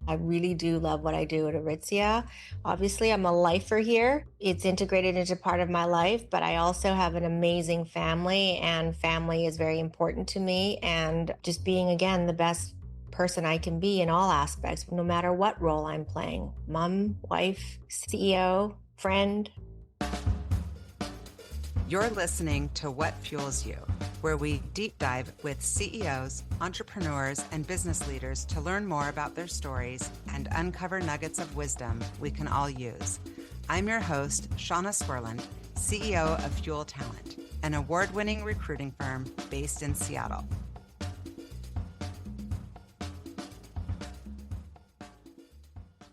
I really do love what I do at Aritzia. Obviously, I'm a lifer here. It's integrated into part of my life, but I also have an amazing family, and family is very important to me. And just being, again, the best person I can be in all aspects, no matter what role I'm playing: mom, wife, CEO, friend. You're listening to What Fuels You, where we deep dive with CEOs, entrepreneurs, and business leaders to learn more about their stories and uncover nuggets of wisdom we can all use. I'm your host, Shauna Swerland, CEO of Fuel Talent, an award-winning recruiting firm based in Seattle.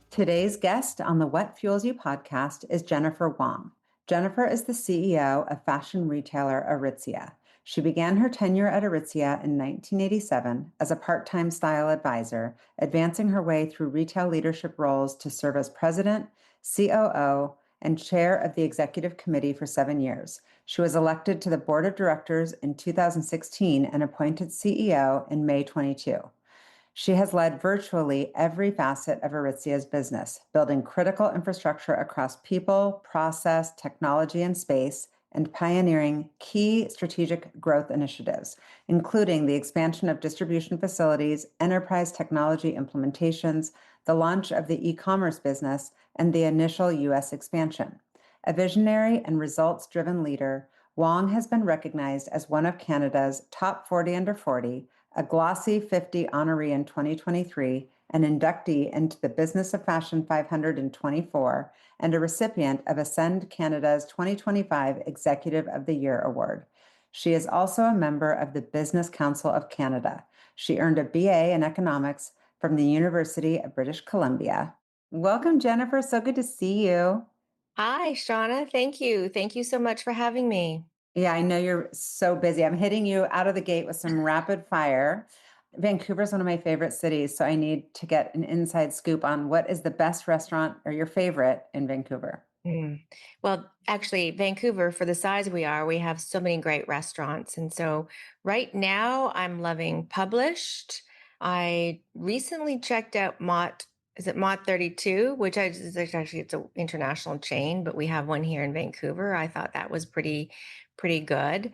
Today's guest on the What Fuels You podcast is Jennifer Wong. Jennifer is the CEO of fashion retailer Aritzia. She began her tenure at Aritzia in 1987 as a part-time style advisor, advancing her way through retail leadership roles to serve as president, COO, and chair of the executive committee for 7 years. She was elected to the board of directors in 2016 and appointed CEO in May 22. She has led virtually every facet of Aritzia's business, building critical infrastructure across people, process, technology, and space, and pioneering key strategic growth initiatives, including the expansion of distribution facilities, enterprise technology implementations, the launch of the e-commerce business, and the initial U.S. expansion. A visionary and results-driven leader, Wong has been recognized as one of Canada's top 40 under 40, a Glossy 50 honoree in 2023, an inductee into the Business of Fashion 500 in 24, and a recipient of Ascend Canada's 2025 Executive of the Year Award. She is also a member of the Business Council of Canada. She earned a BA in economics from the University of British Columbia. Welcome, Jennifer. So good to see you. Hi, Shauna. Thank you. Thank you so much for having me. Yeah, I know you're so busy. I'm hitting you out of the gate with some rapid fire. Vancouver is one of my favorite cities, so I need to get an inside scoop on what is the best restaurant or your favorite in Vancouver. Well, actually, Vancouver, for the size we are, we have so many great restaurants. And so right now I'm loving Published. I recently checked out is it Mott 32, which is actually, it's an international chain, but we have one here in Vancouver. I thought that was pretty good.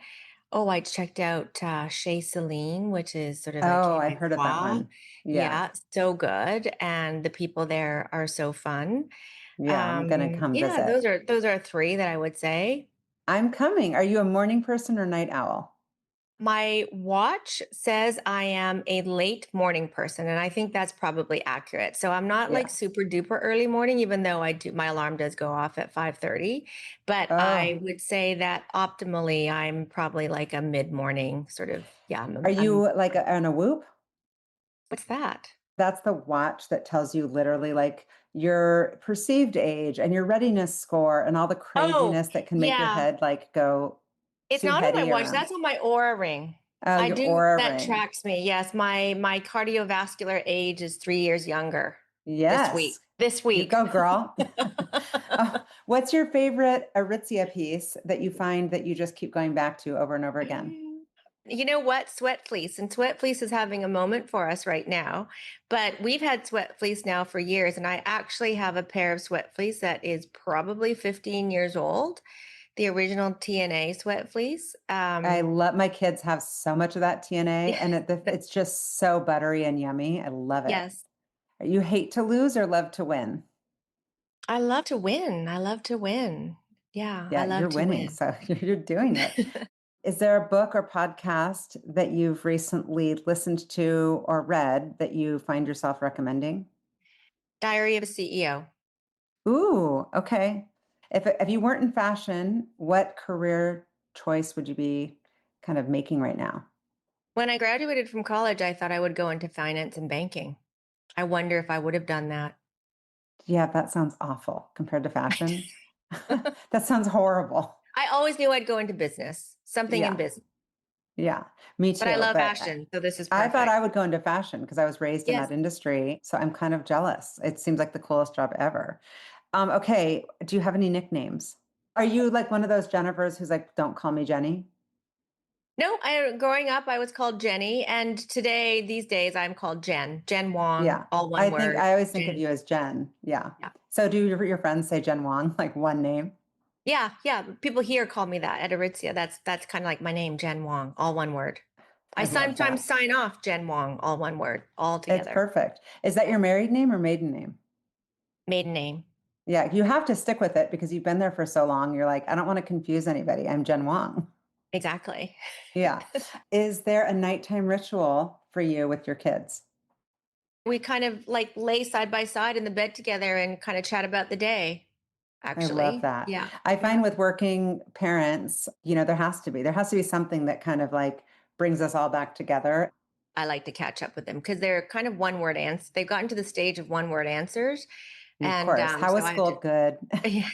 Oh, I checked out Chez Celine, which is sort of a Oh, I've heard of that Quebecois. one. Yeah. Yeah, so good. And the people there are so fun. Yeah, I'm gonna come Yeah, visit. those are three that I would say. I'm coming. Are you a morning person or night owl? My watch says I am a late morning person, and I think that's probably accurate. So I'm not like Yeah. super duper early morning, even though my alarm does go off at 5:30. But I Oh, would say that optimally, I'm probably like a mid-morning sort of, yeah, are you like on a Whoop? what's that? That's the watch that tells you literally like your perceived age and your readiness score and all the Oh, craziness that can make your yeah. head like go It's too not on my heady watch. around. That's on my Aura ring. Oh, I your do aura that ring. tracks me. Yes, my cardiovascular age is 3 years younger this week. Yes. This You week. go, girl. What's your favorite Aritzia piece that you find that you just keep going back to over and over again? You know what? Sweat Fleece. And Sweat Fleece is having a moment for us right now. But we've had Sweat Fleece now for years. And I actually have a pair of Sweat Fleece that is probably 15 years old, the original TNA Sweat Fleece. I love my kids have so much of that TNA and it's just so buttery and yummy. I love it. Yes. You hate to lose or love to win? I love to win. I love to win. Yeah, I Yeah, love you're to winning. win. So you're doing it. Is there a book or podcast that you've recently listened to or read that you find yourself recommending? Diary of a CEO. Ooh, okay. If you weren't in fashion, what career choice would you be kind of making right now? When I graduated from college, I thought I would go into finance and banking. I wonder if I would have done that. Yeah, that sounds awful compared to fashion. That sounds horrible. I always knew I'd go into business, something in Yeah, business, yeah, me but I too. love But fashion, so this is I thought perfect. I would go into fashion because I was raised in Yes. that industry. So I'm kind of jealous. It seems like the coolest job ever. Okay. Do you have any nicknames? Are you like one of those Jennifers who's like, don't call me Jenny? No, growing up, I was called Jenny, and these days, I'm called Jen. Jen Wong, Yeah. all one I think word. I always think of Jen. you as Jen. Yeah. Yeah. So do your friends say Jen Wong, like one name? Yeah, yeah. People here call me that at Aritzia. That's kind of like my name, Jen Wong, all one word. I I love sometimes that. sign off Jen Wong, all one word, all It's together. perfect. Is that your married name or maiden name? Maiden name. Yeah, you have to stick with it because you've been there for so long. You're like, I don't want to confuse anybody. I'm Jen Wong. Exactly. Yeah. Is there a nighttime ritual for you with your kids? We kind of like lay side by side in the bed together and kind of chat about the day, I love actually. that. Yeah. I Yeah. find with working parents, there has to be something that kind of like brings us all back together. I like to catch up with them because they're kind of one word answers. They've gotten to the stage of one word answers. Of And course. How so was I have to, school? Good. yeah.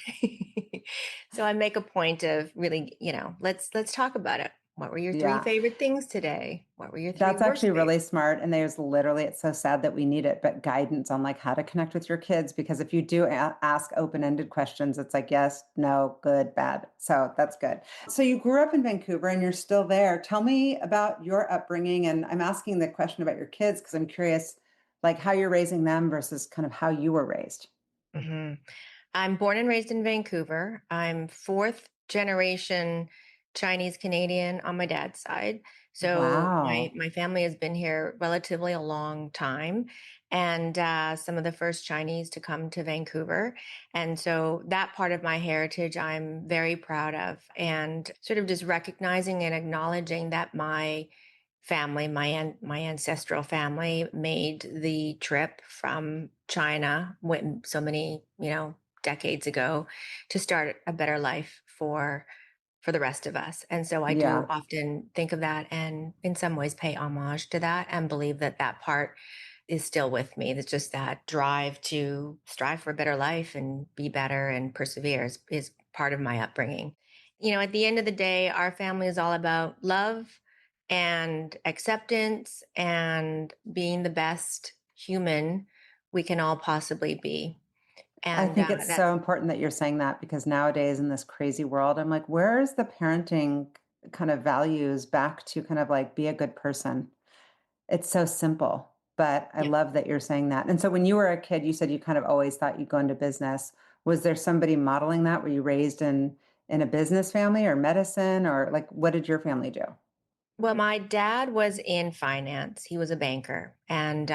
So I make a point of really, let's talk about it. What were your three Yeah. favorite things today? What were your three That's worst actually really favorite? smart. And it's so sad that we need it, but guidance on like how to connect with your kids. Because if you do ask open ended questions, it's like, yes, no, good, bad. So that's good. So you grew up in Vancouver and you're still there. Tell me about your upbringing. And I'm asking the question about your kids because I'm curious, like how you're raising them versus kind of how you were raised. hmm I'm born and raised in Vancouver. I'm fourth generation Chinese Canadian on my dad's side. So my Wow. my family has been here relatively a long time, and some of the first Chinese to come to Vancouver. And so that part of my heritage, I'm very proud of, and sort of just recognizing and acknowledging that my family, my ancestral family, made the trip from China when so many decades ago to start a better life for the rest of us. And so I do Yeah. often think of that and in some ways pay homage to that and believe that that part is still with me. It's just that drive to strive for a better life and be better and persevere is part of my upbringing. At the end of the day, our family is all about love and acceptance and being the best human we can all possibly be. I And think it's that's so important that you're saying that because nowadays in this crazy world, I'm like, where is the parenting kind of values back to kind of like be a good person? It's so simple, but I yeah. love that you're saying that. And so when you were a kid, you said you kind of always thought you'd go into business. Was there somebody modeling that? Were you raised in a business family or medicine or like what did your family do? Well, my dad was in finance. He was a banker, and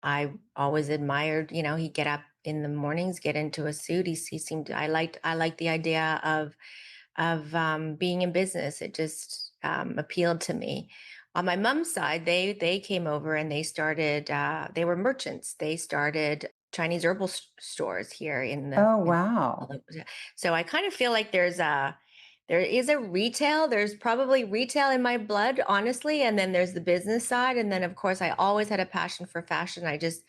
I always admired. He'd get up in the mornings, get into a suit. He seemed. I liked the idea of being in business. It just appealed to me. On my mom's side, they came over and they started. They were merchants. They started Chinese herbal stores here in the. Oh, In, wow. so I kind of feel like there is a retail. There's probably retail in my blood, honestly, and then there's the business side, and then of course I always had a passion for fashion. I just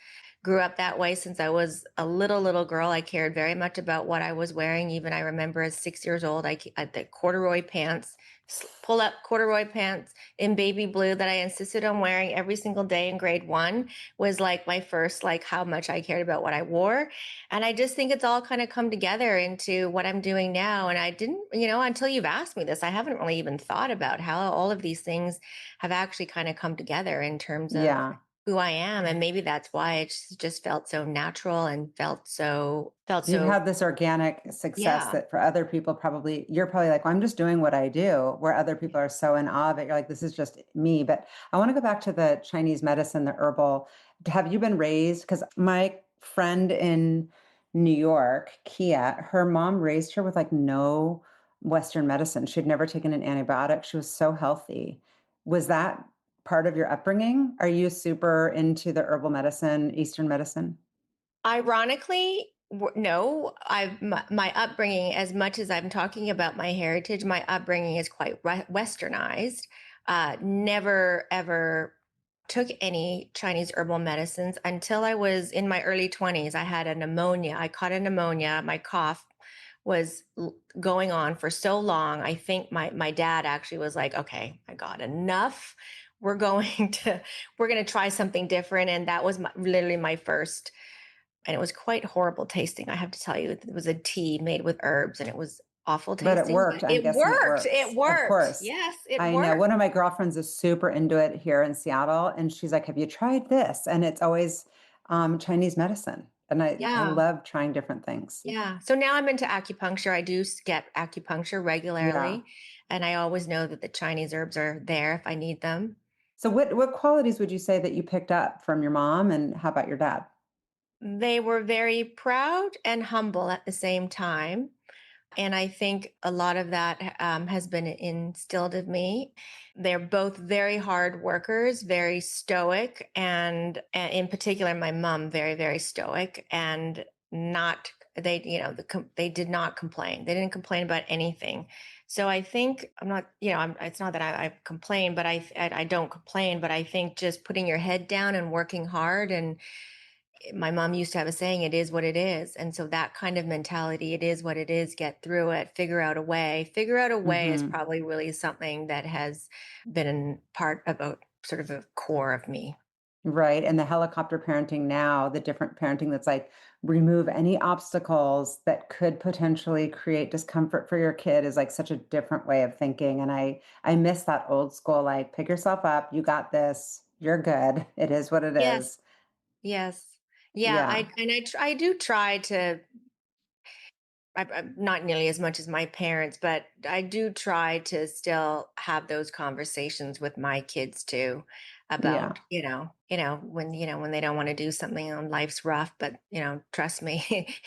grew up that way since I was a little girl. I cared very much about what I was wearing. Even I remember at 6 years old, I had the corduroy pants, pull up corduroy pants in baby blue that I insisted on wearing every single day in grade one was like my first, like how much I cared about what I wore. And I just think it's all kind of come together into what I'm doing now. And I didn't, until you've asked me this, I haven't really even thought about how all of these things have actually kind of come together in terms of Yeah. who I am. And maybe that's why it just felt so natural and You've had this organic success yeah. that for other people, probably you're probably like, well, I'm just doing what I do, where other people are so in awe of it. You're like, this is just me. But I want to go back to the Chinese medicine, the herbal. Have you been raised? Because my friend in New York, Kia, her mom raised her with like no Western medicine. She'd never taken an antibiotic. She was so healthy. Was that part of your upbringing? Are you super into the herbal medicine, Eastern medicine? Ironically, no. My upbringing, as much as I'm talking about my heritage, my upbringing is quite westernized. Never ever took any Chinese herbal medicines until I was in my early 20s. I had a pneumonia. I caught a pneumonia. My cough was going on for so long. I think my dad actually was like, "Okay, I got enough. We're going to we're going to try something different." And that was literally my first, and it was quite horrible tasting, I have to tell you. It was a tea made with herbs, and it was awful But it tasting, but worked. I'm it guessing it worked. works. It Of worked. course. Yes, it I know. One worked. of my girlfriends is super into it here in Seattle, and she's like, "Have you tried this?" And it's always Chinese medicine, and I Yeah. love trying different things. Yeah. So now I'm into acupuncture. I do get acupuncture Yeah. regularly, and I always know that the Chinese herbs are there if I need them. So what qualities would you say that you picked up from your mom, and how about your dad? They were very proud and humble at the same time. And I think a lot of that has been instilled in me. They're both very hard workers, very stoic, and in particular, my mom, very, very stoic and not, they, they did not complain. They didn't complain about anything. So I think I'm not, it's not that I complain, but I don't complain, but I think just putting your head down and working hard, and my mom used to have a saying, it is what it is. And so that kind of mentality, it is what it is, get through it, figure out a way. Figure out a way is Hmm. probably really something that has been part of a sort of a core of me. Right. And the helicopter parenting now, the different parenting that's like remove any obstacles that could potentially create discomfort for your kid is like such a different way of thinking. And I miss that old school, like pick yourself up, you got this, you're good. It is what it Yes. is. Yes. Yeah. Yeah. I do try to, not nearly as much as my parents, but I do try to still have those conversations with my kids too Yeah. about, when they don't want to do something and life's rough, but trust me,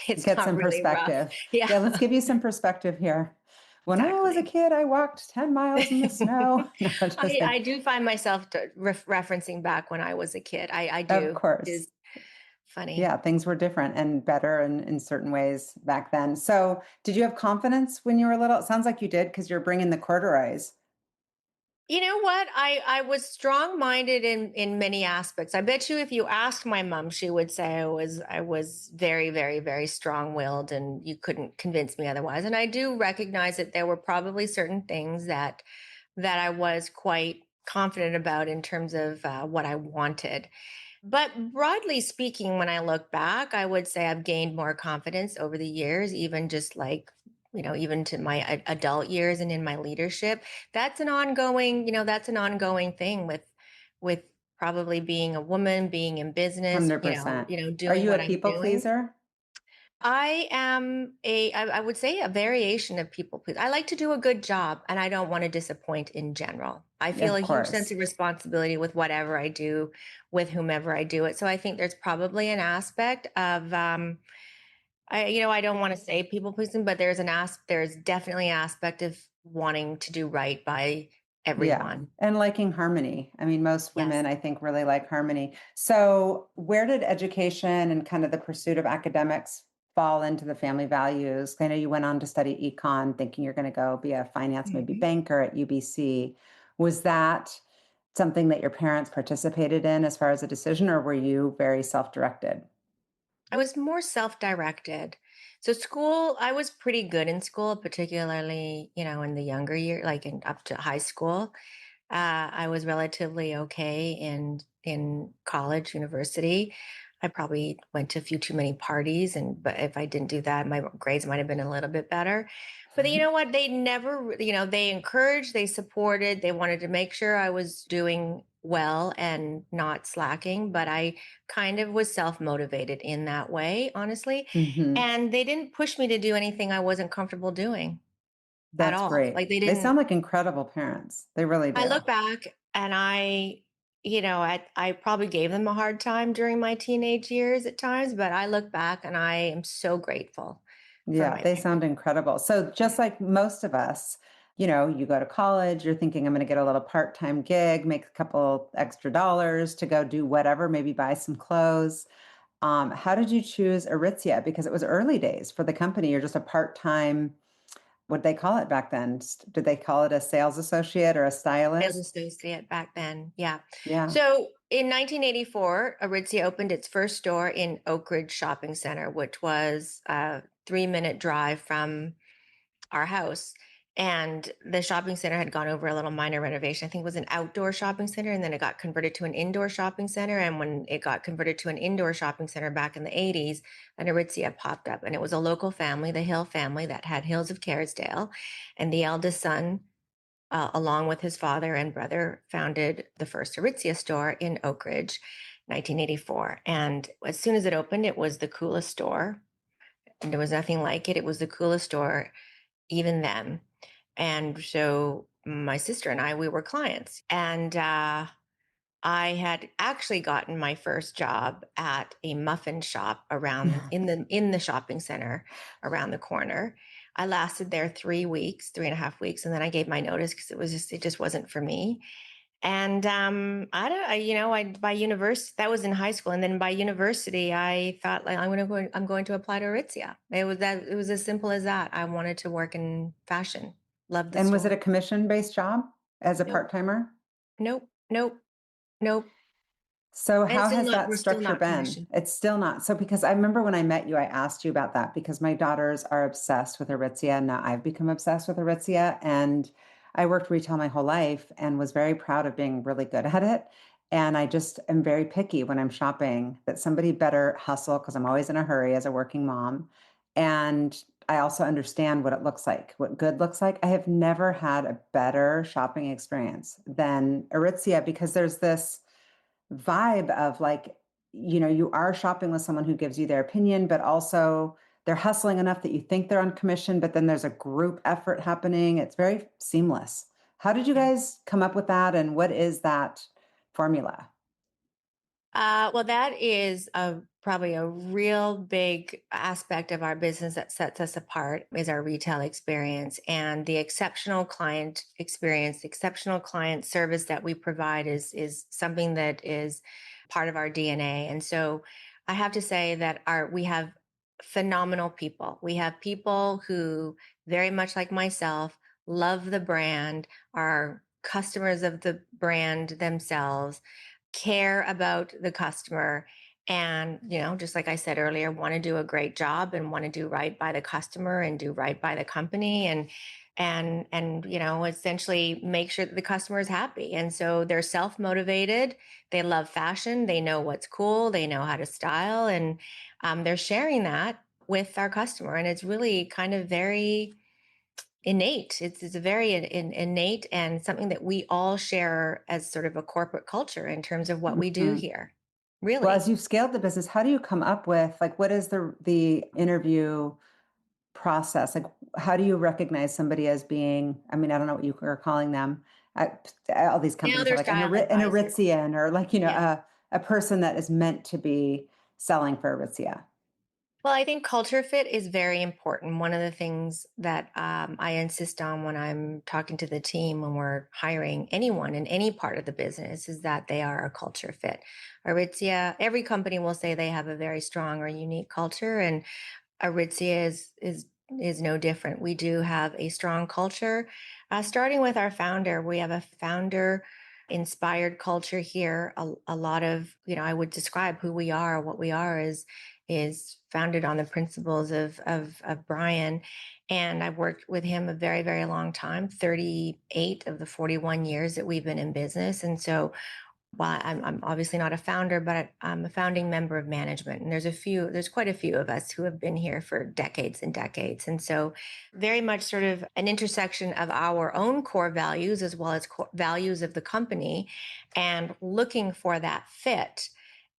it's Get not some really rough. perspective. Yeah, Yeah, let's give you some perspective here. When I was a exactly. kid, I walked 10 miles in the snow. No, just I kidding. do find myself referencing back when I was a kid. I Of do, which course. is funny. Yeah, things were different and better in certain ways back then. So, did you have confidence when you were little? It sounds like you did because you're bringing the corduroys. You know what? I was strong-minded in many aspects. I bet you if you asked my mom, she would say I was very, very, very strong-willed and you couldn't convince me otherwise. And I do recognize that there were probably certain things that I was quite confident about in terms of what I wanted. But broadly speaking, when I look back, I would say I've gained more confidence over the years, even just like, even to my adult years and in my leadership. That's an ongoing thing with probably being a woman, being in business, 100%. Are doing you a what I'm people doing. pleaser? I would say a variation of people please. I like to do a good job and I don't want to disappoint in general. I feel Of a huge sense course. of responsibility with whatever I do, with whomever I do it. So I think there's probably an aspect of I don't want to say people pleasing, but there's definitely an aspect of wanting to do right by Yeah. everyone. And liking harmony. I mean, most Yes. women, I think, really like harmony. So, where did education and kind of the pursuit of academics fall into the family values? I know you went on to study econ, thinking you're going to go be a finance, maybe Mhm. banker at UBC. Was that something that your parents participated in as far as a decision, or were you very self directed? I was more self-directed. So school, I was pretty good in school, particularly, in the younger year, like in up to high school. I was relatively okay in college, university. I probably went to a few too many parties, and but if I didn't do that, my grades might have been a little bit better. But you know what? They never, they encouraged, they supported, they wanted to make sure I was doing well and not slacking. But I kind of was self motivated in that way, honestly. Hmm. And they didn't push me to do anything I wasn't comfortable doing at That's all. great. Like they They sound didn't like incredible parents. They really I do. look back and I probably gave them a hard time during my teenage years at times, but I look back and I am so grateful for Yeah, my they sound parents. incredible. So, just like most of us, you go to college, you're thinking, I'm going to get a little part time gig, make a couple extra dollars to go do whatever, maybe buy some clothes. How did you choose Aritzia? Because it was early days for the company. You're just a part time, what did they call it back then? Did they call it a sales associate or a Sales stylist? associate back then. Yeah. Yeah. So in 1984, Aritzia opened its first store in Oak Ridge Shopping Center, which was a 3-minute drive from our house. And the shopping center had gone over a little minor renovation. I think it was an outdoor shopping center, and then it got converted to an indoor shopping center. And when it got converted to an indoor shopping center back in the 80s, an Aritzia popped up. And it was a local family, the Hill family, that had Hills of Kerrisdale. And the eldest son, along with his father and brother, founded the first Aritzia store in Oak Ridge, 1984. And as soon as it opened, it was the coolest store. And there was nothing like it. It was the coolest store even then. And so my sister and I, we were clients. And I had actually gotten my first job at a muffin shop around in the shopping center around the corner. I lasted there 3 weeks, 3.5 weeks, and then I gave my notice because it just wasn't for me. And I don't, I by university, that was in high school, and then by university, I thought, like, I'm going to apply to Aritzia. It was as simple as that. I wanted to work in fashion. Loved the And was it store. a commission-based job as a Nope, part-timer? nope, nope, nope. So And how has that we're still structure not been? commissioned. It's still not. So because I remember when I met you, I asked you about that because my daughters are obsessed with Aritzia. And now I've become obsessed with Aritzia. And I worked retail my whole life and was very proud of being really good at it. And I just am very picky when I'm shopping that somebody better hustle because I'm always in a hurry as a working mom. And I also understand what it looks like, what good looks like. I have never had a better shopping experience than Aritzia because there's this vibe of like, you are shopping with someone who gives you their opinion, but also they're hustling enough that you think they're on commission, but then there's a group effort happening. It's very seamless. How did you guys come up with that? And what is that formula? Well, that is probably a real big aspect of our business that sets us apart is our retail experience and the exceptional client experience, the exceptional client service that we provide is something that is part of our DNA. And so, I have to say that our we have phenomenal people. We have people who very much like myself love the brand, are customers of the brand themselves, care about the customer, and just like I said earlier, want to do a great job and want to do right by the customer and do right by the company, and essentially make sure that the customer is happy. And so they're self-motivated, they love fashion, they know what's cool, they know how to style, and they're sharing that with our customer, and it's really kind of very innate. It's a very innate and something that we all share as sort of a corporate culture in terms of what we do Mhm. here. Well, as Really. you've scaled the business, how do you come up with like what is the interview process? Like, how do you recognize somebody as being, I mean, I don't know what you are calling them. All these Now companies are they're like style An advisors. Aritzian or like, Yeah. a person that is meant to be selling for Aritzia. Well, I think culture fit is very important. One of the things that I insist on when I'm talking to the team when we're hiring anyone in any part of the business is that they are a culture fit. Aritzia, every company will say they have a very strong or unique culture, and Aritzia is no different. We do have a strong culture, starting with our founder. We have a founder inspired culture here. A lot of I would describe who we are. What we are is founded on the principles of Brian, and I've worked with him a very very long time. 38 of the 41 years that we've been in business, and so well, I'm obviously not a founder, but I'm a founding member of management. And there's quite a few of us who have been here for decades and decades. And so, very much sort of an intersection of our own core values as well as values of the company. And looking for that fit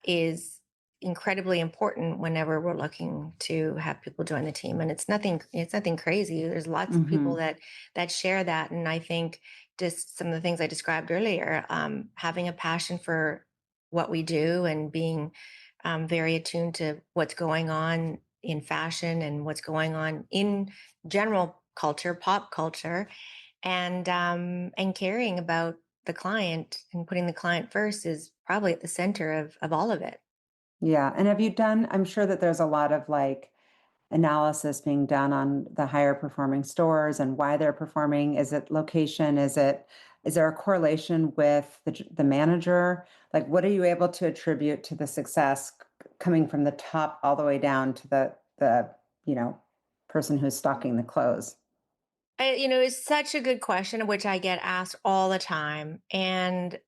is incredibly important whenever we're looking to have people join the team. And it's nothing crazy. There's lots of people Hmm. that share that. And I think just some of the things I described earlier, having a passion for what we do and being very attuned to what's going on in fashion and what's going on in general culture, pop culture, and caring about the client and putting the client first is probably at the center of all of it. Yeah. And have you done, I'm sure that there's a lot of like analysis being done on the higher performing stores and why they're performing. Is it location? Is there a correlation with the manager? Like, what are you able to attribute to the success coming from the top all the way down to the you know person who's stocking the clothes? It's such a good question, which I get asked all the time. And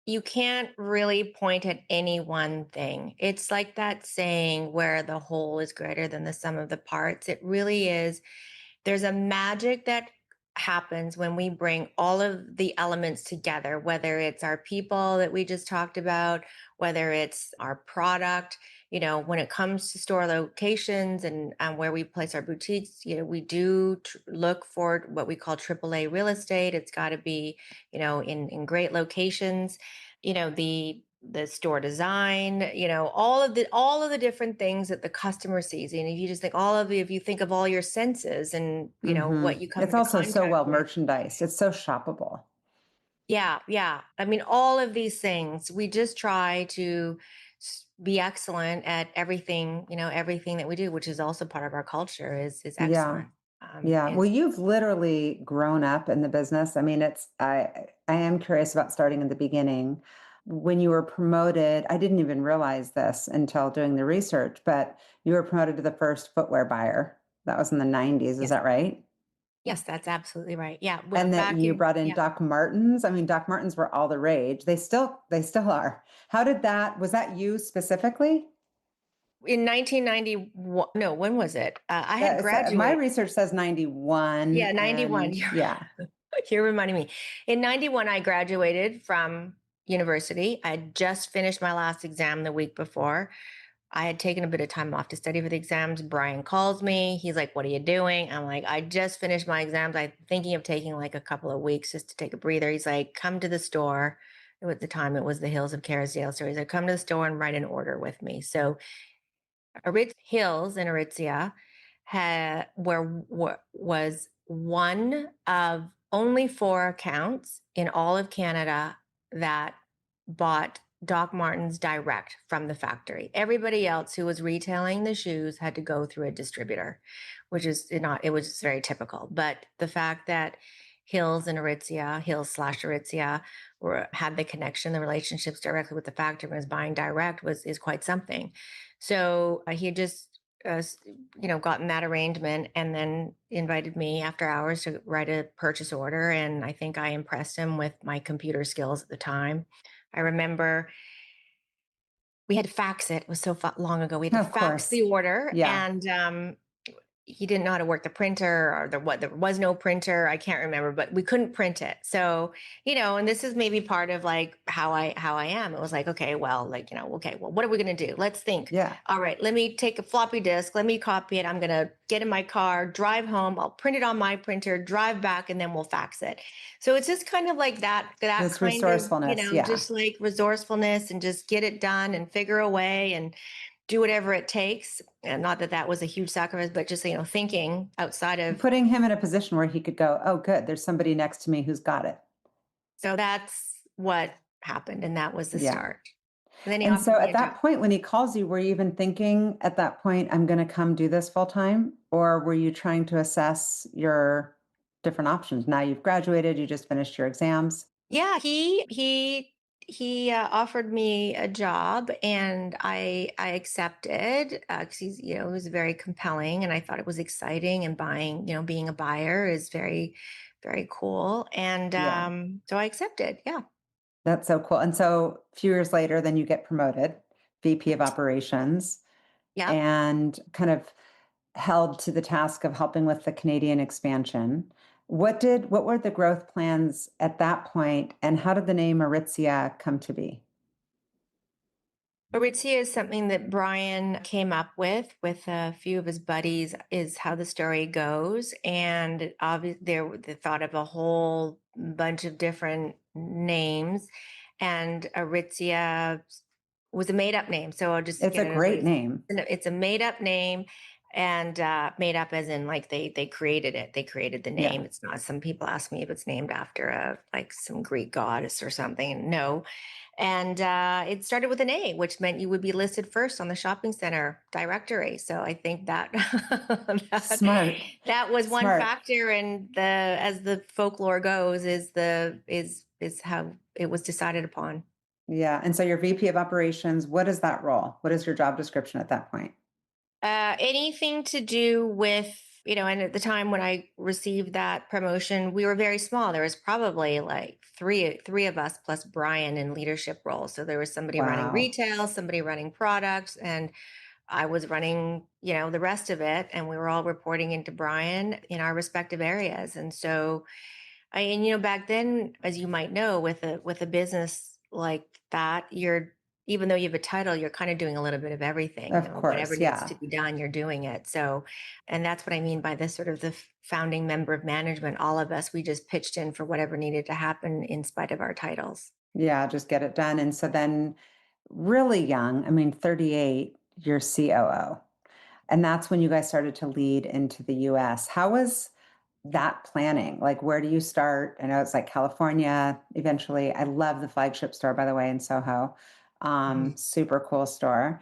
you can't really point at any one thing. It's like that saying where the whole is greater than the sum of the parts. It really is. There's a magic that happens when we bring all of the elements together, whether it's our people that we just talked about, whether it's our product. When it comes to store locations and where we place our boutiques, we do look for what we call AAA real estate. It's got to be, in great locations. The store design, all of the different things that the customer sees. And if you just think if you think of all your senses and what you come It's into also so contact well with. merchandised. It's so shoppable. Yeah, yeah. I mean, all of these things, we just try to be excellent at everything, everything that we do, which is also part of our culture is Yeah. excellent. Yeah. And Well, you've literally grown up in the business. I mean, I am curious about starting in the beginning. When you were promoted, I didn't even realize this until doing the research, but you were promoted to the first footwear buyer. That was in the 90s, is yes, that right? yes, that's absolutely right. Yeah, we're And that back you in, brought in yeah. Doc Martens. I mean, Doc Martens were all the rage. They still are. How did that was that you specifically? In 1991, no, when was it? I had My graduated. research says 91 Yeah, 91. and yeah. You're reminding me. In 91, I graduated from university. I had just finished my last exam the week before. I had taken a bit of time off to study for the exams. Brian calls me. He's like, "What are you doing?" I'm like, "I just finished my exams. I'm thinking of taking like a couple of weeks just to take a breather." He's like, "Come to the store." At the time, it was the Hills of Kerrisdale. So he's like, "Come to the store and write an order with me." So Hills in Aritzia was one of only four accounts in all of Canada that bought Doc Martens direct from the factory. Everybody else who was retailing the shoes had to go through a distributor, which is not, it was just very typical. But the fact that Hills/Aritzia had the connection, the relationships directly with the factory and was buying direct is quite something. So he had just, gotten that arrangement and then invited me after hours to write a purchase order. And I think I impressed him with my computer skills at the time. I remember we had to fax it. It was so long ago. We had to Of fax course. the order, Yeah. and he didn't know how to work the printer, or there was no printer. I can't remember, but we couldn't print it. So, and this is maybe part of like how I am. It was like, okay, well, like, okay, well, what are we going to do? Let's think. Yeah. All right, let me take a floppy disk, let me copy it. I'm going to get in my car, drive home, I'll print it on my printer, drive back, and then we'll fax it. So it's just kind of like that This kind of, resourcefulness. Yeah. just like resourcefulness and just get it done and figure a way and do whatever it takes. And not that that was a huge sacrifice, but just, thinking outside of. Putting him in a position where he could go, oh, good, there's somebody next to me who's got it. So that's what happened. And that was the Yeah. start. And then he And offered so me at a job. that point, when he calls you, were you even thinking at that point, I'm going to come do this full time? Or were you trying to assess your different options? Now you've graduated, you just finished your exams. Yeah, he offered me a job, and I accepted because it was very compelling, and I thought it was exciting. And being a buyer is very, very cool. And Yeah. so I accepted. Yeah. That's so cool. And so a few years later, then you get promoted, VP of operations, Yep. and kind of held to the task of helping with the Canadian expansion. What were the growth plans at that point, and how did the name Aritzia come to be? Aritzia is something that Brian came up with a few of his buddies, is how the story goes. And obviously, they thought of a whole bunch of different names, and Aritzia was a made up name. So I'll just It's get a it out of the great way. name. It's a made up name, and made up as in like they created it. They created the Yeah. name. It's not. Some people ask me if it's named after like some Greek goddess or something. And no, and it started with an A, which meant you would be listed first on the shopping center directory. So I think that that, Smart. that was one Smart. factor. And as the folklore goes, is how it was decided upon. Yeah. And so you're VP of operations. What is that role? What is your job description at that point? Anything to do with And at the time when I received that promotion, we were very small. There was probably like three of us plus Brian in leadership roles. So there was somebody running Wow. retail, somebody running products, and I was running, the rest of it. And we were all reporting into Brian in our respective areas. And so back then, as you might know, with a business like that, you're even though you have a title, you're kind of doing a little bit of everything. Of Whatever course. needs to Yeah. be done, you're doing it. So, and that's what I mean by this sort of the founding member of management. All of us, we just pitched in for whatever needed to happen in spite of our titles. Yeah. Just get it done. And so then, really young, I mean, 38, you're COO. And that's when you guys started to lead into the US. How was that planning? Like, where do you start? I know it's like California eventually. I love the flagship store, by the way, in Soho. Mhm. Super cool store.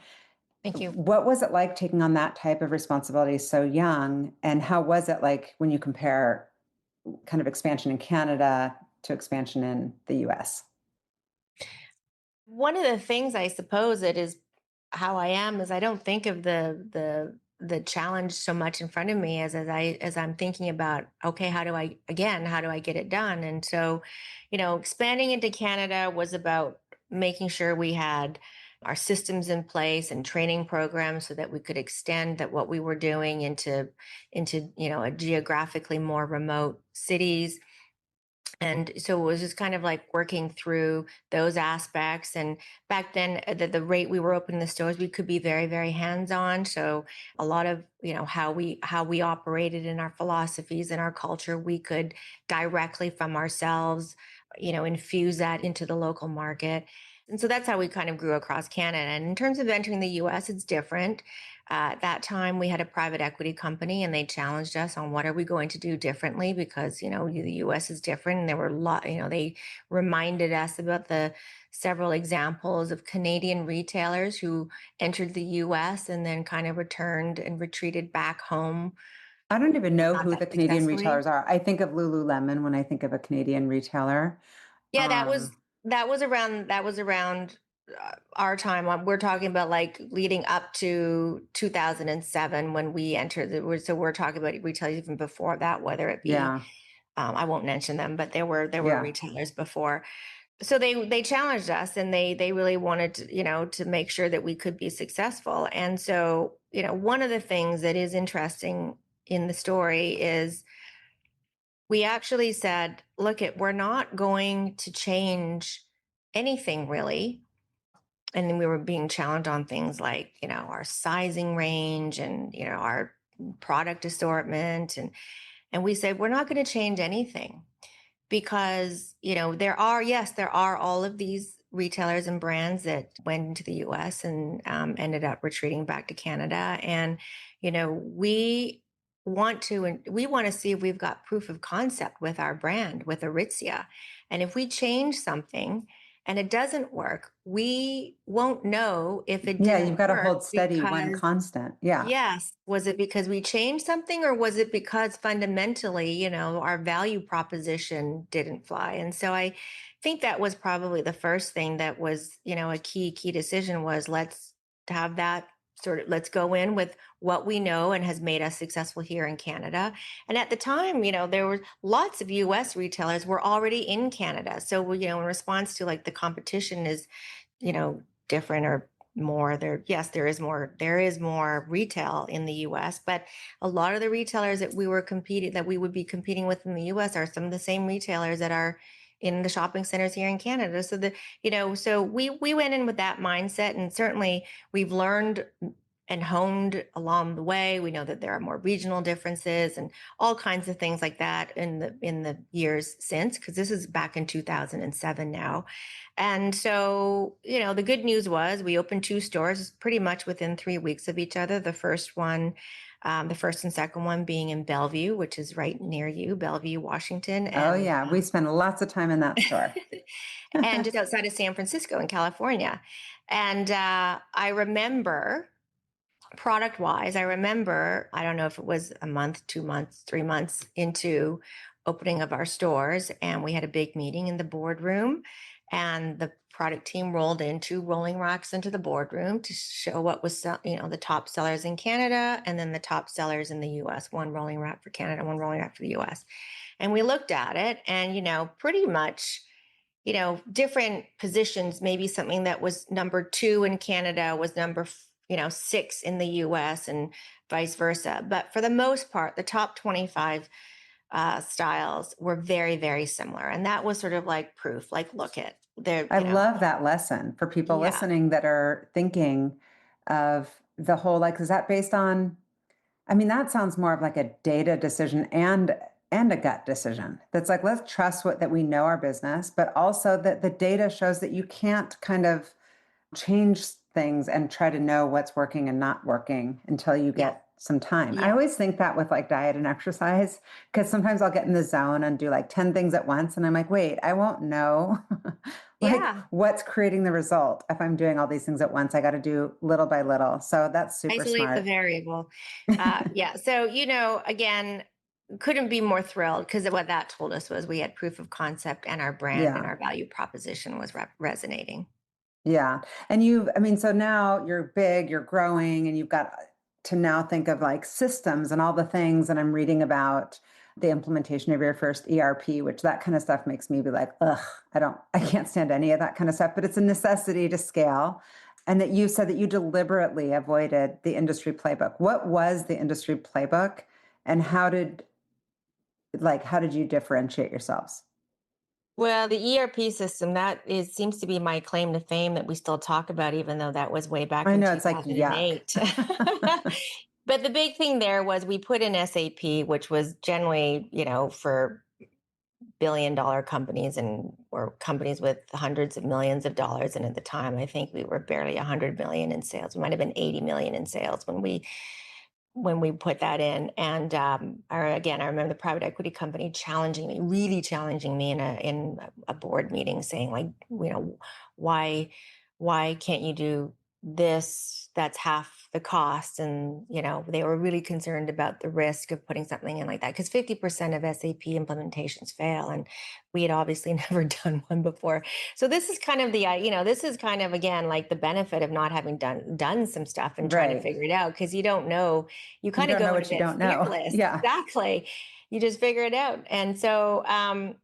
Thank you. What was it like taking on that type of responsibility so young? And how was it like when you compare kind of expansion in Canada to expansion in the US? One of the things I suppose it is how I am is I don't think of the challenge so much in front of me as I'm thinking about, okay, how do I get it done? And so, expanding into Canada was about making sure we had our systems in place and training programs so that we could extend that what we were doing into a geographically more remote cities. And so it was just kind of like working through those aspects. And back then, the rate we were opening the stores, we could be very, very hands-on. So a lot of how we operated in our philosophies and our culture, we could directly from ourselves, infuse that into the local market. And so that's how we kind of grew across Canada. And in terms of entering the U.S., it's different. At that time, we had a private equity company, and they challenged us on what are we going to do differently because the U.S. is different. And there were a lot. They reminded us about the several examples of Canadian retailers who entered the U.S. and then kind of returned and retreated back home, I don't even know not who that the Canadian successfully. retailers are. I think of Lululemon when I think of a Canadian retailer. Yeah, that was Um, that was around our time. We're talking about like leading up to 2007 when we entered so we're talking about retailers even before that, whether it be yeah, I won't mention them, but there were yeah. retailers before. So they challenged us, and they really wanted to make sure that we could be successful. And so one of the things that is interesting in the story is we actually said, look, we're not going to change anything really. And then we were being challenged on things like, our sizing range and, our product assortment. And we said, we're not going to change anything because there are all of these retailers and brands that went into the US and ended up retreating back to Canada. And we want to see if we've got proof of concept with our brand with Aritzia. And if we change something and it doesn't work, we won't know if it Yeah, you've didn't got to work hold steady one because constant. Yeah. yes. Was it because we changed something, or was it because fundamentally, our value proposition didn't fly? And so I think that was probably the first thing that was, a key decision was have that let's go in with what we know and has made us successful here in Canada. And at the time, there were lots of US retailers were already in Canada. So, in response to like the competition is different or more there, yes, there is more retail in the US, but a lot of the retailers that we would be competing with in the US are some of the same retailers that are in the shopping centers here in Canada. So we went in with that mindset, and certainly we've learned and honed along the way. We know that there are more regional differences and all kinds of things like that in the years since, because this is back in 2007 now. And so, the good news was we opened two stores pretty much within 3 weeks of each other. The first and second one being in Bellevue, which is right near you, Bellevue, Washington, Oh, and yeah. We spend lots of time in that store. and just outside of San Francisco in California. And I remember product wise, I remember, I don't know if it was a month, 2 months, 3 months into opening of our stores, and we had a big meeting in the boardroom. And the product team rolled in 2 rolling racks into the boardroom to show what was the top sellers in Canada and then the top sellers in the US. 1 rolling rack for Canada, 1 rolling rack for the US. And we looked at it, and pretty much different positions. Maybe something that was number 2 in Canada was number 6 in the US, and vice versa. But for the most part, the top 25 styles were very, very similar. And that was sort of like proof, like, look at there, I love that lesson for people yeah, listening that are thinking of the whole, like, is that based on, I mean, that sounds more of like a data decision and a gut decision. That's like, let's trust what that we know our business, but also that the data shows that you can't kind of change things and try to know what's working and not working until you yeah, get some time. I yeah, always think that with like diet and exercise, because sometimes I'll get in the zone and do like 10 things at once. And I'm like, wait, I won't know like yeah. what's creating the result if I'm doing all these things at once. I got to do little by little. So that's super Isolate the smart. variable. Yeah. So, again, couldn't be more thrilled, because what that told us was we had proof of concept, and our brand and Yeah. our value proposition was resonating. Yeah. And I mean, so now you're big, you're growing, and you've got to now think of like systems and all the things. And I'm reading about the implementation of your first ERP, which that kind of stuff makes me be like, ugh, I can't stand any of that kind of stuff, but it's a necessity to scale. And that you said that you deliberately avoided the industry playbook. What was the industry playbook, and how did you differentiate yourselves? Well, the ERP system, seems to be my claim to fame that we still talk about, even though that was way back I in know it's like yuck. 2008. But the big thing there was we put in SAP, which was generally, for billion-dollar companies, and or companies with hundreds of millions of dollars. And at the time, I think we were barely 100 million in sales. We might have been 80 million in sales when we put that in. And again, I remember the private equity company challenging me, really challenging me in a board meeting, saying, like, why why can't you do this? That's half the cost. And they were really concerned about the risk of putting something in like that, because 50% of SAP implementations fail, and we had obviously never done one before. So this is kind of this is kind of, again, like the benefit of not having done some stuff and trying to Right. figure it out, because you don't know. You You kind of don't know go what into you it don't know. fearless. Yeah. Exactly. You just figure it out. And so,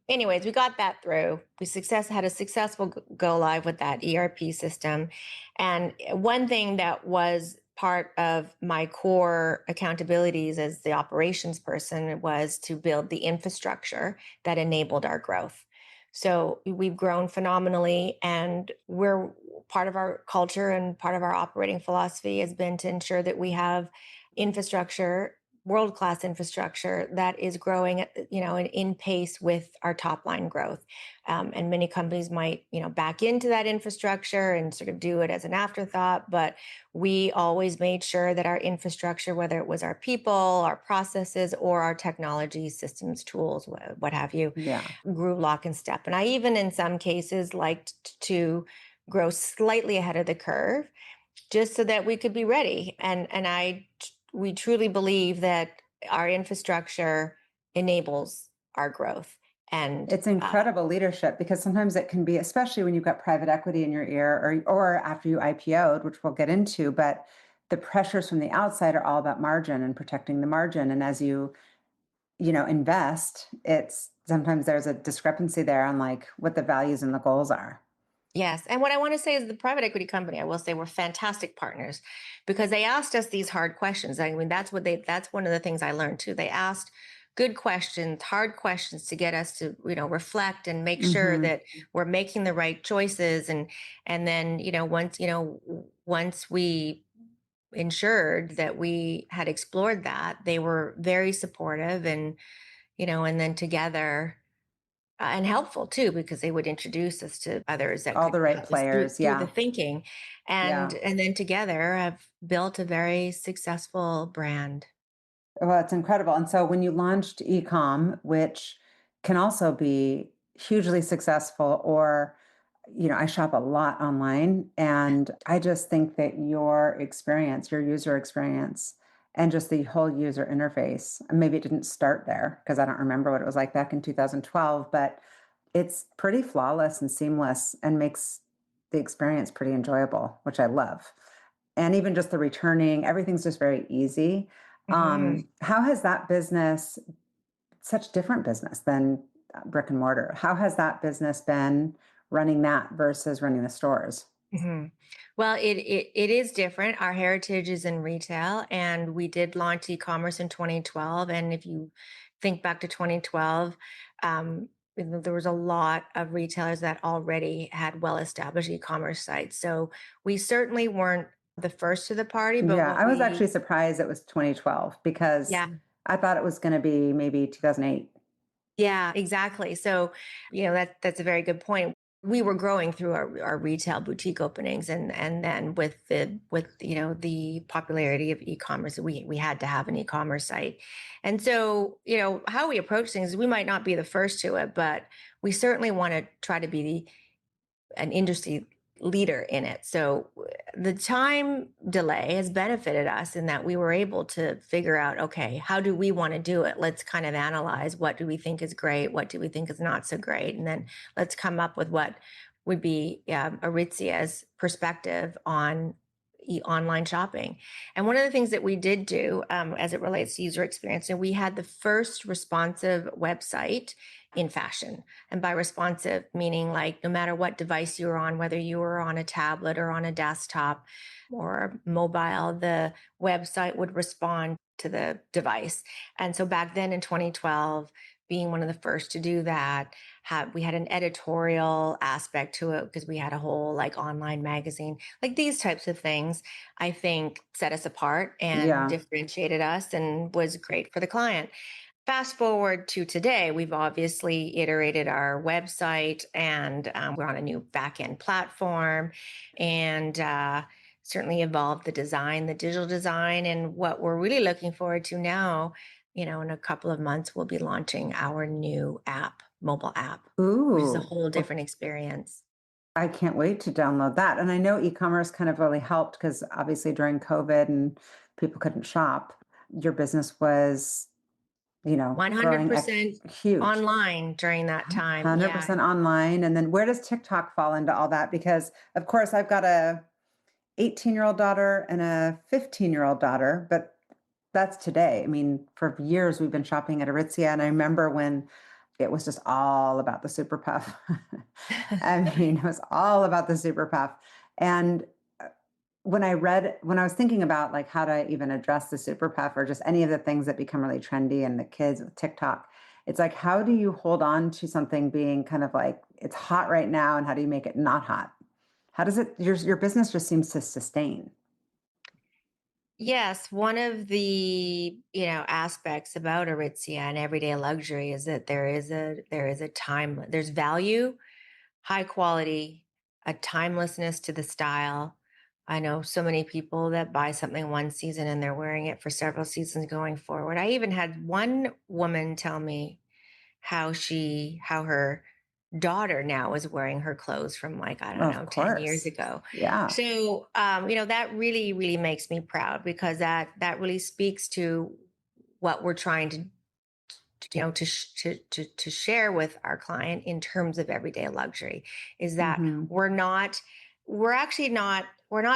anyways, we got that through. We had a successful go live with that ERP system. And one thing that was part of my core accountabilities as the operations person was to build the infrastructure that enabled our growth. So we've grown phenomenally, and we're part of our culture and part of our operating philosophy has been to ensure that we have infrastructure, world class infrastructure that is growing in pace with our top line growth. And many companies might back into that infrastructure and sort of do it as an afterthought, but we always made sure that our infrastructure, whether it was our people, our processes, or our technology systems, tools, what have you, Yeah. grew lock and step. And I even in some cases liked to grow slightly ahead of the curve, just so that we could be ready. We truly believe that our infrastructure enables our growth. And It's incredible leadership, because sometimes it can be, especially when you've got private equity in your ear, or after you IPO'd, which we'll get into, but the pressures from the outside are all about margin and protecting the margin. And as invest, it's sometimes there's a discrepancy there on like what the values and the goals are. yes. And what I want to say is the private equity company, I will say, were fantastic partners, because they asked us these hard questions. I mean, that's one of the things I learned too. They asked good questions, hard questions, to get us to, reflect and make sure Hmm. that we're making the right choices. And then, once we ensured that we had explored that, they were very supportive, and then together, and helpful too, because they would introduce us to others that All could the right help us through, players. through the Yeah. thinking, and Yeah. and then together have built a very successful brand. Well, it's incredible. And so when you launched ecom, which can also be hugely successful, or, I shop a lot online, and I just think that your experience, your user experience, and just the whole user interface, maybe it didn't start there because I don't remember what it was like back in 2012, but it's pretty flawless and seamless, and makes the experience pretty enjoyable, which I love. And even just the returning, everything's just very easy. Mhm. How has that business, such different business than brick and mortar, how has that business been running that versus running the stores? Mhm. Well, it is different. Our heritage is in retail, and we did launch e-commerce in 2012. And if you think back to 2012, um, there was a lot of retailers that already had well-established e-commerce sites. So we certainly weren't the first to the party, but Yeah, what I was actually we, surprised it was 2012 because yeah, I thought it was going to be maybe 2008. yeah, exactly. So, that's a very good point. We were growing through our retail boutique openings, and then with the popularity of e-commerce, we had to have an e-commerce site. And so, how we approach things, is we might not be the first to it, but we certainly want to try to be an industry leader in it. So the time delay has benefited us in that we were able to figure out, okay, how do we want to do it? Let's kind of analyze, what do we think is great? What do we think is not so great? And then let's come up with what would be Aritzia's perspective on online shopping. And one of the things that we did do, as it relates to user experience, and we had the first responsive website in fashion. And by responsive, meaning like no matter what device you were on, whether you were on a tablet or on a desktop or mobile, the website would respond to the device. And so back then in 2012, being one of the first to do that, we had an editorial aspect to it because we had a whole like online magazine. Like these types of things, I think set us apart and Yeah. differentiated us and was great for the client. Fast forward to today, we've obviously iterated our website, and we're on a new backend platform, and certainly evolved the design, the digital design. And what we're really looking forward to now, in a couple of months, we'll be launching our new app, mobile app, which is a Ooh. whole Well, different experience. I can't wait to download that. And I know e-commerce kind of really helped because obviously during COVID and people couldn't shop, your business was, growing 100% huge. online during that time. Yeah. 100% online. And then where does TikTok fall into all that? Because of course I've got a 18-year-old daughter and a 15-year-old daughter, but that's today. I mean, for years we've been shopping at Aritzia, and I remember when it was just all about the Super Puff. I mean, it was all about the Super Puff. And when I was thinking about like how to even address the Super Puff or just any of the things that become really trendy and the kids with TikTok, it's like, how do you hold on to something being kind of like it's hot right now, and how do you make it not hot? How does it your business just seems to sustain? Yes, one of the aspects about Aritzia and everyday luxury is that there is a time, there's value, high quality, a timelessness to the style. I know so many people that buy something one season and they're wearing it for several seasons going forward. I even had one woman tell me how her daughter now is wearing her clothes from, like, I don't Of know, 10 years course. ago. Yeah. So that really really makes me proud because that really speaks to what we're trying to share with our client in terms of everyday luxury, is that Hmm. we're not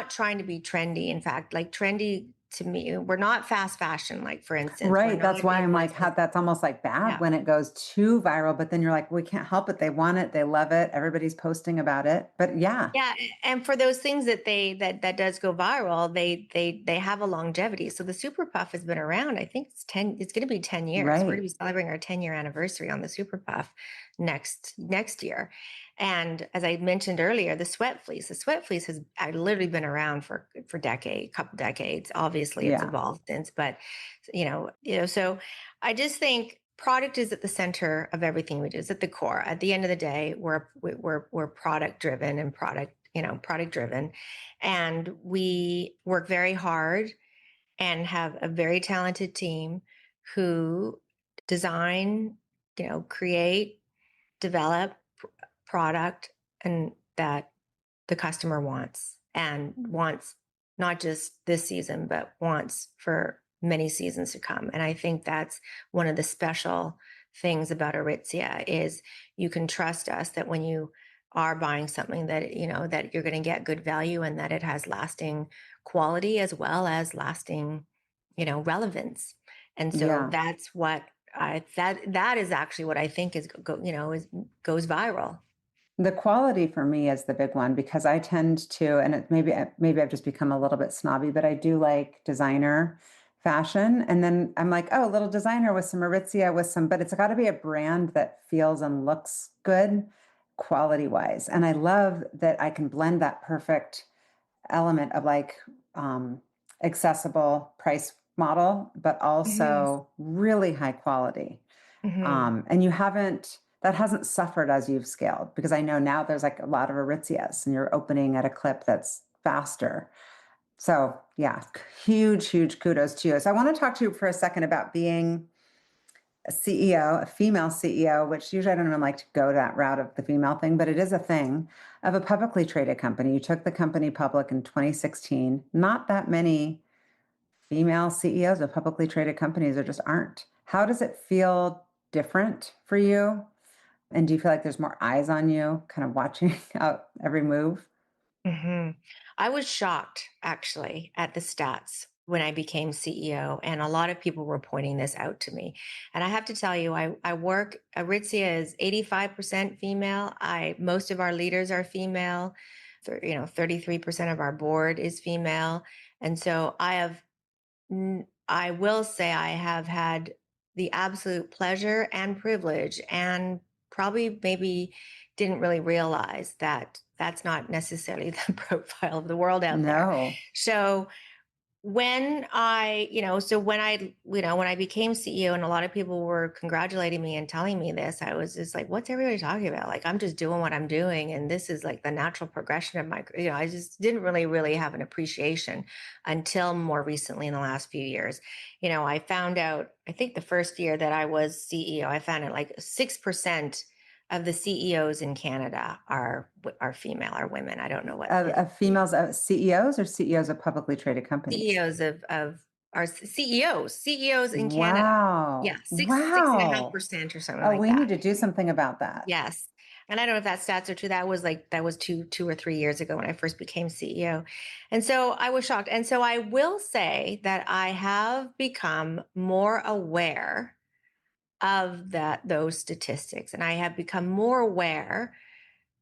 trying to be trendy. In fact, like, trendy to me, we're not fast fashion. Like, for instance, we're Right. not That's why I'm able like, how to, that's almost like bad yeah. when it goes too viral, but then you're like, we can't help it. They want it. They love it. Everybody's posting about it. But yeah, Yeah, and for those things that does go viral, they have a longevity. So the Super Puff has been around. I think it's going to be 10 years. We're going to right. be celebrating our 10-year anniversary on the Super Puff next year. And as I mentioned earlier, the sweat fleece has literally been around for couple decades. Obviously, it's Yeah. evolved since, but so I just think product is at the center of everything we do. It's at the core. At the end of the day, we're product driven and product driven, and we work very hard and have a very talented team who design, create, develop product, and that the customer wants not just this season, but wants for many seasons to come. And I think that's one of the special things about Aritzia is you can trust us that when you are buying something that, that you're going to get good value and that it has lasting quality as well as lasting, relevance. And so Yeah. that's what that is actually what I think is is goes viral. The quality for me is the big one because I tend to, and maybe I've just become a little bit snobby, but I do like designer fashion. And then I'm like, oh, a little designer with some Aritzia with some, but it's got to be a brand that feels and looks good quality wise. And I love that I can blend that perfect element of like um, accessible price model, but Hmm. also really high quality. Hmm. And that hasn't suffered as you've scaled because I know now there's like a lot of Aritzias and you're opening at a clip that's faster. So yeah, huge, huge kudos to you. So I want to talk to you for a second about being a CEO, a female CEO, which usually I don't even like to go that route of the female thing, but it is a thing of a publicly traded company. You took the company public in 2016. Not that many female CEOs of publicly traded companies. There just aren't. How does it feel different for you? And do you feel like there's more eyes on you, kind of watching out every move? Hmm. I was shocked actually at the stats when I became CEO, and a lot of people were pointing this out to me. And I have to tell you, I work. Aritzia is 85% female. I Most of our leaders are female. 33% of our board is female, and so I will say I have had the absolute pleasure and privilege, and probably maybe didn't really realize that that's not necessarily the profile of the world out there. No. So when I became CEO and a lot of people were congratulating me and telling me this, I was just like, what's everybody talking about? Like, I'm just doing what I'm doing. And this is like the natural progression of I just didn't really have an appreciation until more recently in the last few years. I found out, I think the first year that I was CEO, I found out like 6% of the CEOs in Canada are female, are women. I don't know what Of females, CEOs or CEOs of publicly traded companies? CEOs of our CEOs in Canada. Yeah, Wow. six and a half Wow. percent or something Oh, like we that. need to do something about that. Yes. And I don't know if that stats are true. That was 2 or 3 years ago when I first became CEO. And so I was shocked. And so I will say that I have become more aware of those statistics. And I have become more aware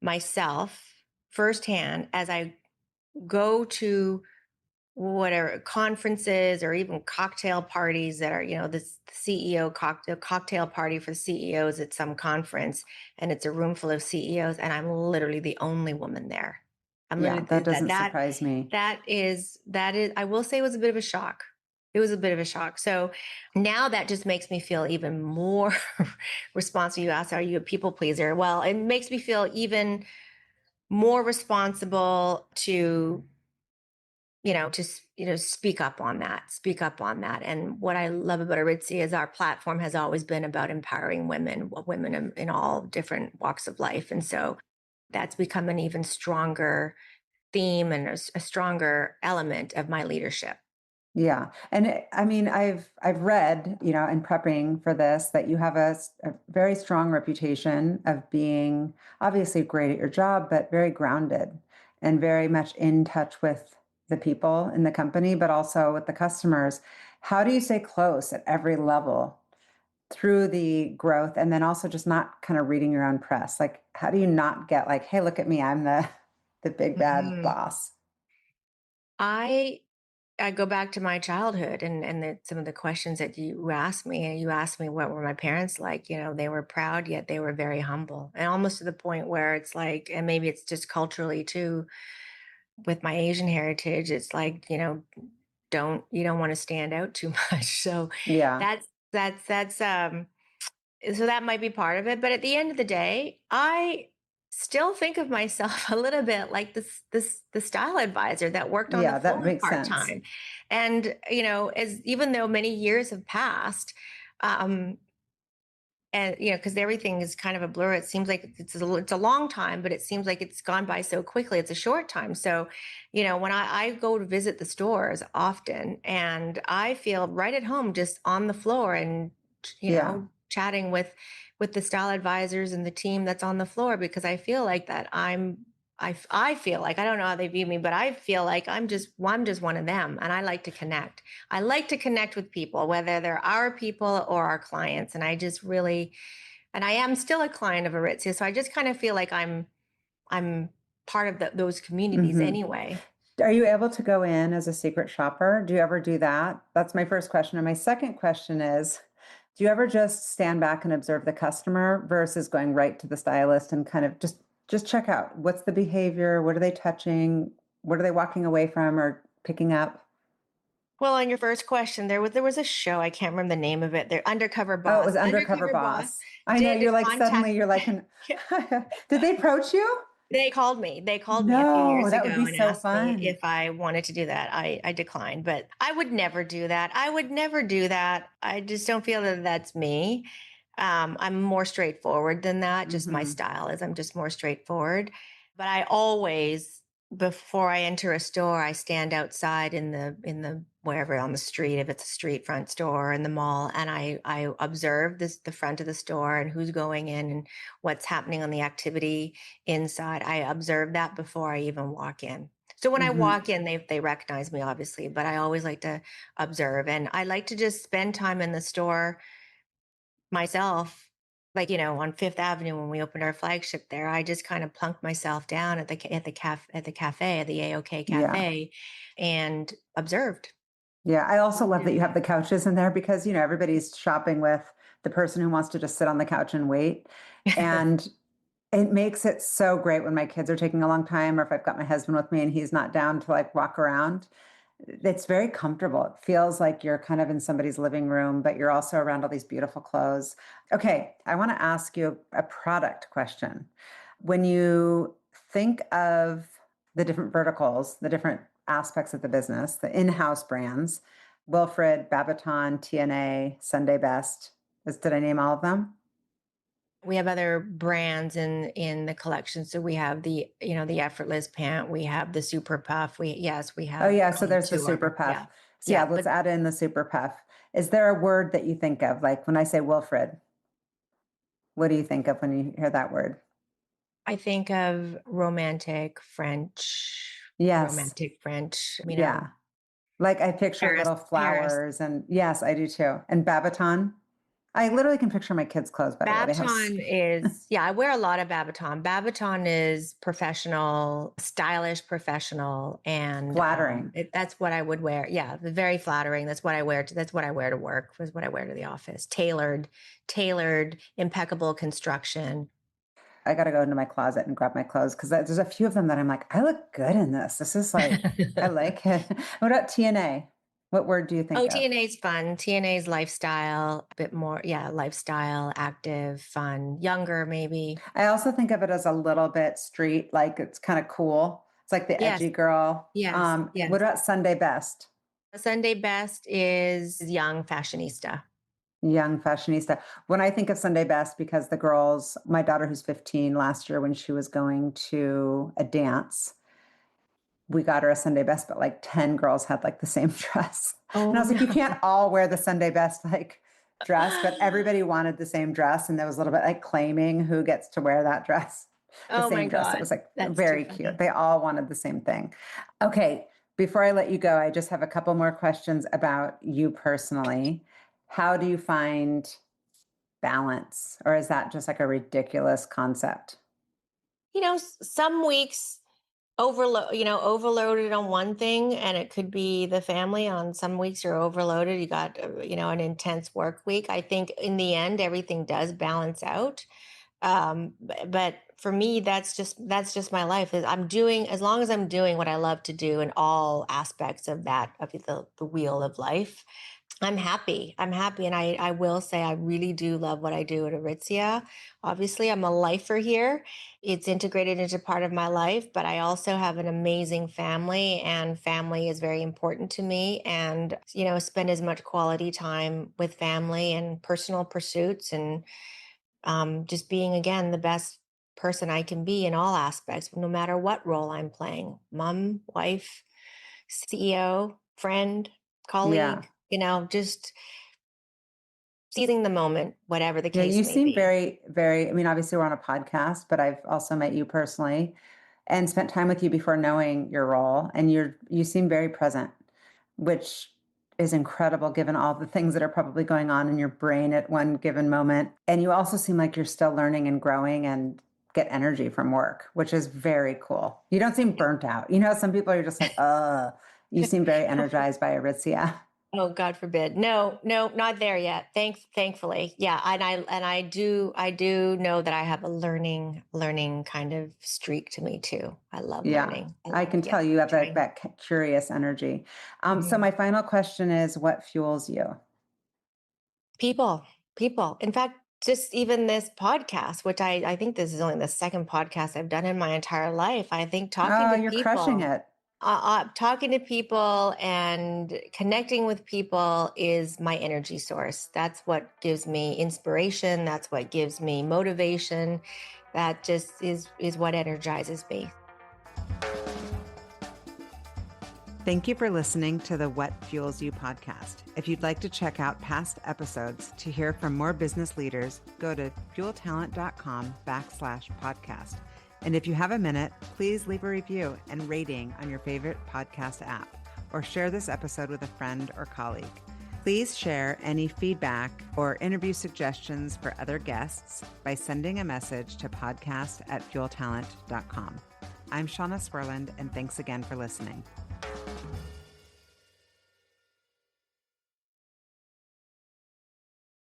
myself firsthand as I go to whatever conferences or even cocktail parties that are, this CEO cocktail party for CEOs at some conference, and it's a room full of CEOs, and I'm literally the only woman there. I'm Yeah, literally that that doesn't that surprise me. that is I will say, it was a bit of a shock. It was a bit of a shock. So now that just makes me feel even more responsible. You asked, are you a people pleaser? Well, it makes me feel even more responsible to speak up on that. And what I love about Aritzi is our platform has always been about empowering women in all different walks of life. And so that's become an even stronger theme and a stronger element of my leadership. Yeah. And I mean, I've read, in prepping for this that you have a very strong reputation of being obviously great at your job, but very grounded and very much in touch with the people in the company, but also with the customers. How do you stay close at every level through the growth and then also just not kind of reading your own press? Like, how do you not get like, hey, look at me, I'm the big bad Mhm. boss? I I go back to my childhood and some of the questions that you asked me. And you asked me what were my parents like. They were proud, yet they were very humble, and almost to the point where it's like, and maybe it's just culturally too, with my Asian heritage, it's like, don't want to stand out too much. So Yeah. that's so that might be part of it. But at the end of the day, I still think of myself a little bit like the style advisor that worked on the Yeah, that floor makes part sense. time. And as even though many years have passed, um, and because everything is kind of a blur, it seems like it's a long time, but it seems like it's gone by so quickly. It's a short time. So when I go to visit the stores often, and I feel right at home just on the floor, and you Yeah. know chatting with the style advisors and the team that's on the floor, because I feel like that I feel like, I don't know how they view me, but I feel like I'm just one of them, and I like to connect. I like to connect with people, whether they're our people or our clients, and I just really, and I am still a client of Aritzia, so I just kind of feel like I'm part of those communities Hmm. anyway. Are you able to go in as a secret shopper? Do you ever do that? That's my first question. And my second question is, do you ever just stand back and observe the customer versus going right to the stylist and kind of just check out what's the behavior, what are they touching, what are they walking away from or picking up? Well, on your first question, there was a show, I can't remember the name of it. Their Undercover Oh, it Boss. was Undercover Undercover Boss Boss. I know did you're like contact. suddenly you're like an did they approach you? They called me. They called me a few No, years that would ago be and so asked me fun. if I wanted to do that. I declined, but I would never do that. I would never do that. I just don't feel that that's me. I'm more straightforward than that. Just my Hmm. style is I'm just more straightforward. But I always, before I enter a store, I stand outside in the wherever on the street, if it's a street front store in the mall, and I observe the front of the store and who's going in and what's happening on the activity inside. I observe that before I even walk in. So when I Hmm. walk in, they recognize me obviously, but I always like to observe, and I like to just spend time in the store myself. Like, on Fifth Avenue when we opened our flagship there, I just kind of plunked myself down at the cafe, at the AOK Yeah. cafe, and observed. Yeah, I also love that you Yeah. have the couches in there because, everybody's shopping with the person who wants to just sit on the couch and wait. And it makes it so great when my kids are taking a long time or if I've got my husband with me and he's not down to like walk around. It's very comfortable. It feels like you're kind of in somebody's living room, but you're also around all these beautiful clothes. Okay, I want to ask you a product question. When you think of the different verticals, the different aspects of the business, the in-house brands, Wilfred, Babaton, TNA, Sunday Best. Did I name all of them? We have other brands in the collection. So we have the effortless pant, we have the super puff. We Oh have yeah, so on there's the tour. super puff. Yeah. So yeah, Yeah. let's But add in the super puff. Is there a word that you think of? Like when I say Wilfred, what do you think of when you hear that word? I think of Yes. romantic French, Yeah. Like I picture Paris, little Paris. flowers and yes, I do too. And Babaton. I literally can picture my kids' clothes, by the way. They have Babaton is, yeah, I wear a lot of Babaton. Babaton is professional, stylish, professional, and flattering. that's what I would wear. Yeah, very flattering. That's what I wear. That's what I wear to work. Was what I wear to the office. Tailored, impeccable construction. I got to go into my closet and grab my clothes because there's a few of them that I'm like, I look good in this. This is like, I like it. What about TNA? What word do you think Oh, of? TNA's fun. TNA's lifestyle, a bit more, yeah, lifestyle, active, fun, younger, maybe. I also think of it as a little bit street, like it's kind of cool. It's like the Yes, edgy girl. yes, What yes. about Sunday Best? Sunday best is young fashionista. Young fashionista. When I think of Sunday Best, because the girls, my daughter who's 15 last year when she was going to a dance, we got her a Sunday best, but like 10 girls had like the same dress. And I Oh was like, you no. can't all wear the Sunday best like dress, but everybody wanted the same dress. And there was a little bit like claiming who gets to wear that dress, the Oh my same dress. It God. was like That's too very cute. funny. They all wanted the same thing. Okay. Before I let you go, I just have a couple more questions about you personally. How do you find balance? Or is that just like a ridiculous concept? Some weeks overloaded on one thing, and it could be the family. On some weeks you're overloaded. You got, an intense work week. I think in the end, everything does balance out. But for me, that's just my life. I'm doing, as long as I'm doing what I love to do in all aspects of the wheel of life, I'm happy. I'm happy. And I will say I really do love what I do at Aritzia. Obviously, I'm a lifer here. It's integrated into part of my life, but I also have an amazing family, and family is very important to me. And, spend as much quality time with family and personal pursuits, and just being, again, the best person I can be in all aspects, no matter what role I'm playing: mom, wife, CEO, friend, Yeah. colleague, just seizing the moment, whatever the Yeah, case you may seem be. very, very, I mean, obviously we're on a podcast, but I've also met you personally and spent time with you before knowing your role. And you seem very present, which is incredible given all the things that are probably going on in your brain at one given moment. And you also seem like you're still learning and growing and get energy from work, which is very cool. You don't seem burnt out. Some people are just like, you seem very energized by Aritzia. Oh, God forbid. No, no, not there yet. Thankfully. Yeah. And I do know that I have a learning kind of streak to me too. I love Yeah, learning. I I love, can yeah, tell you have that, trying. curious energy. So Mhm. my final question is, what fuels you? People, people. In fact, just even this podcast, which I think this is only the second podcast I've done in my entire life. I think talking Oh, to you're crushing people, it. talking to people and connecting with people is my energy source. That's what gives me inspiration. That's what gives me motivation. That just is what energizes me. Thank you for listening to the What Fuels You podcast. If you'd like to check out past episodes to hear from more business leaders, go to fueltalent.com/podcast. And if you have a minute, please leave a review and rating on your favorite podcast app, or share this episode with a friend or colleague. Please share any feedback or interview suggestions for other guests by sending a message to podcast@fueltalent.com. I'm Shauna Swerland, and thanks again for listening.